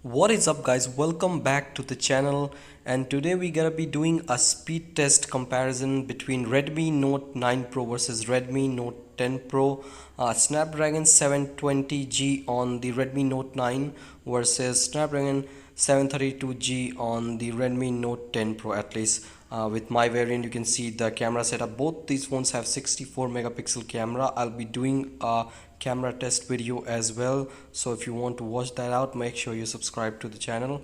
What is up guys, welcome back to the channel, and today we're gonna be doing a speed test comparison between Redmi Note 9 Pro versus Redmi Note 10 Pro. Snapdragon 720G on the Redmi Note 9 versus Snapdragon 732G on the Redmi Note 10 Pro. At least with my variant, you can see the camera setup. Both these phones have 64 megapixel camera. I'll be doing a camera test video as well, so if you want to watch that out, make sure you subscribe to the channel.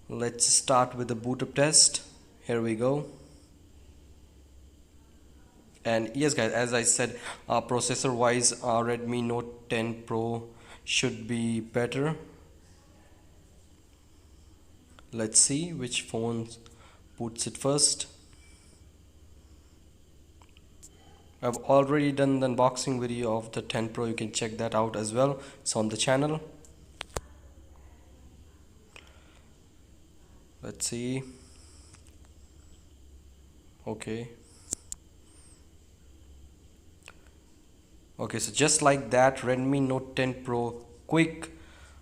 Let's start with the boot up test. Here we go. And yes guys, as I said, processor wise, Redmi Note 10 Pro should be better. Let's see which phone boots it first. I've already done the unboxing video of the 10 Pro, you can check that out as well. It's on the channel. Let's see. Okay, so just like that, Redmi Note 10 Pro quick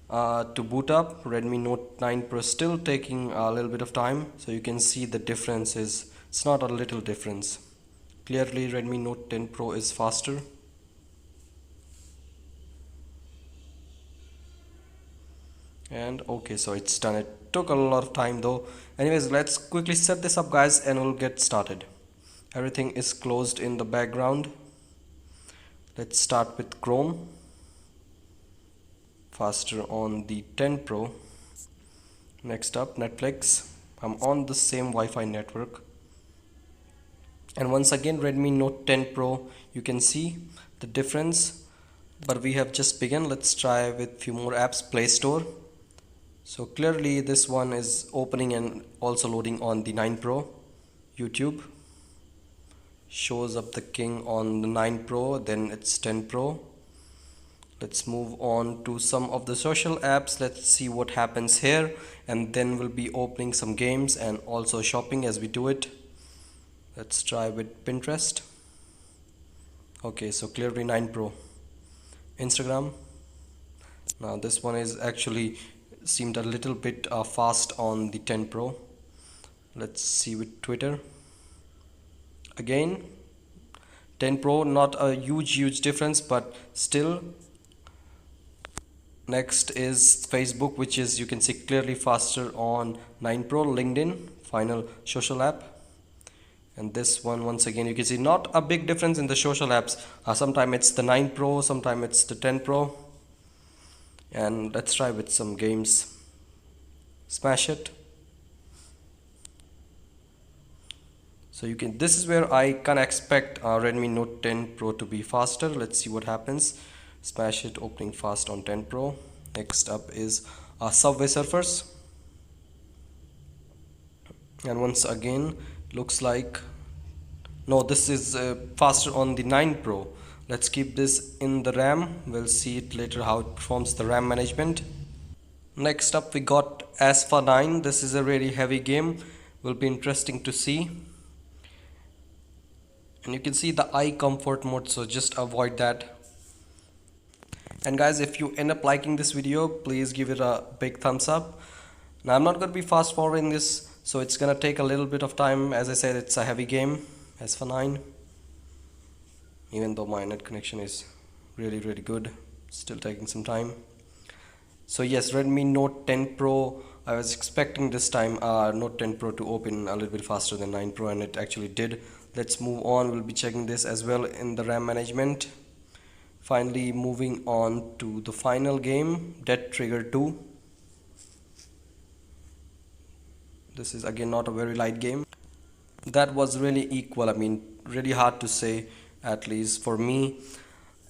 to boot up. Redmi Note 9 Pro still taking a little bit of time, so you can see the difference is, it's not a little difference. Clearly Redmi Note 10 Pro is faster. And okay, so it's done. It took a lot of time though. Anyways, let's quickly set this up guys and we'll get started. Everything is closed in the background. Let's start with Chrome. Faster on the 10 Pro. Next up, Netflix. I'm on the same Wi-Fi network. And once again, Redmi Note 10 Pro, you can see the difference. But we have just begun. Let's try with few more apps. Play Store. So clearly this one is opening and also loading on the 9 Pro. YouTube shows up the king on the 9 Pro, then it's 10 Pro. Let's move on to some of the social apps. Let's see what happens here, and then we'll be opening some games and also shopping as we do it. Let's try with Pinterest. Okay, so clearly 9 Pro. Instagram. Now this one is actually seemed a little bit fast on the 10 Pro. Let's see with Twitter. Again 10 Pro, not a huge difference, but still. Next is Facebook, which is, you can see clearly faster on 9 Pro. LinkedIn, final social app. And this one, once again, you can see not a big difference in the social apps. Sometimes it's the 9 Pro, sometimes it's the 10 Pro. And let's try with some games. Smash it. So you can, this is where I can expect Redmi Note 10 Pro to be faster. Let's see what happens. Smash it, opening fast on 10 Pro. Next up is Subway Surfers. And once again, looks like, no, this is faster on the 9 Pro. Let's keep this in the RAM. We'll see it later how it performs the RAM management. Next up we got Asphalt 9. This is a really heavy game. Will be interesting to see. And you can see the eye comfort mode, so just avoid that. And guys, if you end up liking this video, please give it a big thumbs up. Now I'm not going to be fast forwarding this, so it's gonna take a little bit of time. As I said, it's a heavy game. Asphalt 9. Even though my net connection is really good, still taking some time. So yes, Redmi Note 10 Pro, I was expecting this time Note 10 Pro to open a little bit faster than 9 Pro, and it actually did. Let's move on. We'll be checking this as well in the RAM management. Finally moving on to the final game, Dead Trigger 2. This is again not a very light game. That was really equal. I mean, really hard to say, at least for me.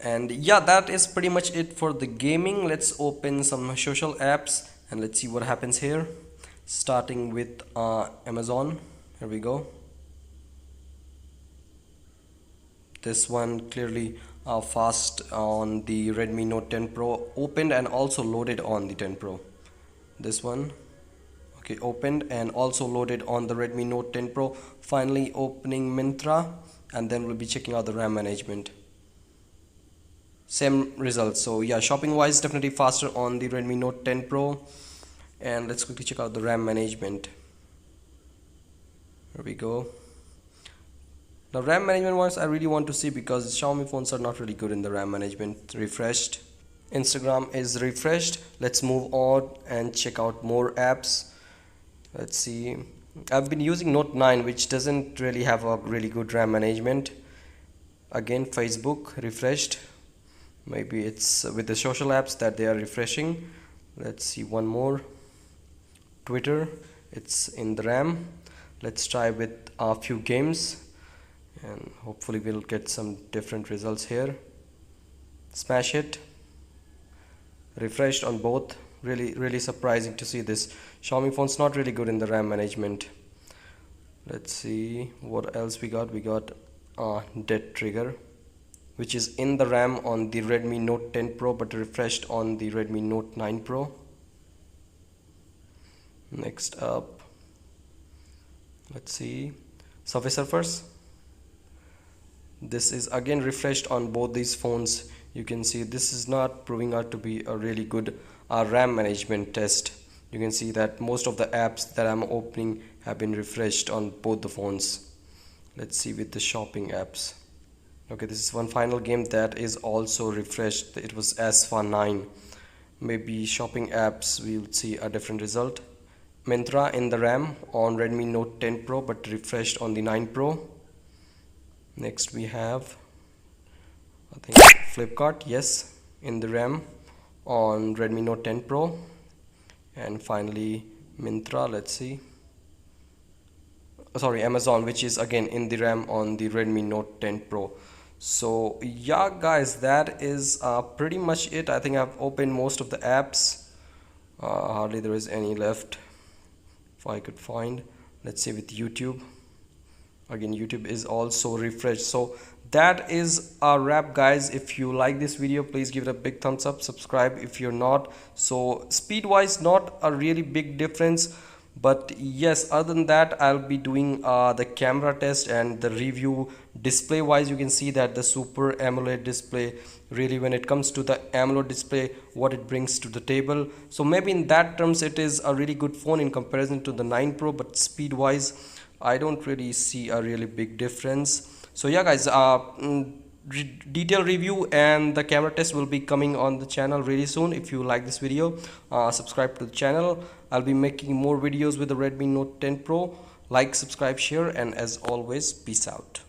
And yeah, that is pretty much it for the gaming. Let's open some social apps and let's see what happens here. Starting with Amazon. Here we go. This one clearly fast on the Redmi Note 10 Pro, opened and also loaded on the 10 Pro. This one, okay, opened and also loaded on the Redmi Note 10 Pro. Finally opening Myntra, and then we'll be checking out the RAM management. Same results. So yeah, shopping wise, definitely faster on the Redmi Note 10 Pro. And let's quickly check out the RAM management. Here we go. Now RAM management wise, I really want to see, because Xiaomi phones are not really good in the RAM management. Refreshed. Instagram is refreshed. Let's move on and check out more apps. Let's see. I've been using Note 9, which doesn't really have a really good RAM management. Again, Facebook refreshed. Maybe it's with the social apps that they are refreshing. Let's see one more. Twitter, it's in the RAM. Let's try with a few games and hopefully we'll get some different results here. Smash it. Refreshed on both. Really surprising to see this. Xiaomi phone's not really good in the RAM management. Let's see what else we got. We got dead trigger, which is in the RAM on the Redmi Note 10 Pro but refreshed on the Redmi Note 9 Pro. Next up, let's see, Subway Surfers. This is again refreshed on both these phones. You can see this is not proving out to be a really good RAM management test. You can see that most of the apps that I'm opening have been refreshed on both the phones. Let's see with the shopping apps. Okay, this is one final game that is also refreshed. It was Asfa 9. Maybe shopping apps we will see a different result. Myntra in the RAM on Redmi Note 10 Pro but refreshed on the 9 Pro. Next we have, I think, Flipkart, yes, in the RAM on Redmi Note 10 Pro. And finally Myntra, let's see, sorry, Amazon, which is again in the RAM on the Redmi Note 10 Pro. So yeah guys, that is pretty much it. I think I've opened most of the apps. Hardly there is any left if I could find. Let's see with YouTube. Again, YouTube is also refreshed. So that is a wrap guys. If you like this video, please give it a big thumbs up, subscribe if you're not. So speed wise, not a really big difference, but yes, other than that, I'll be doing the camera test and the review. Display wise, you can see that the Super AMOLED display, really when it comes to the AMOLED display, what it brings to the table. So maybe in that terms it is a really good phone in comparison to the 9 Pro, but speed wise I don't really see a really big difference. So yeah guys, detailed review and the camera test will be coming on the channel really soon. If you like this video, subscribe to the channel. I'll be making more videos with the Redmi Note 10 Pro. Like, subscribe, share, and as always, peace out.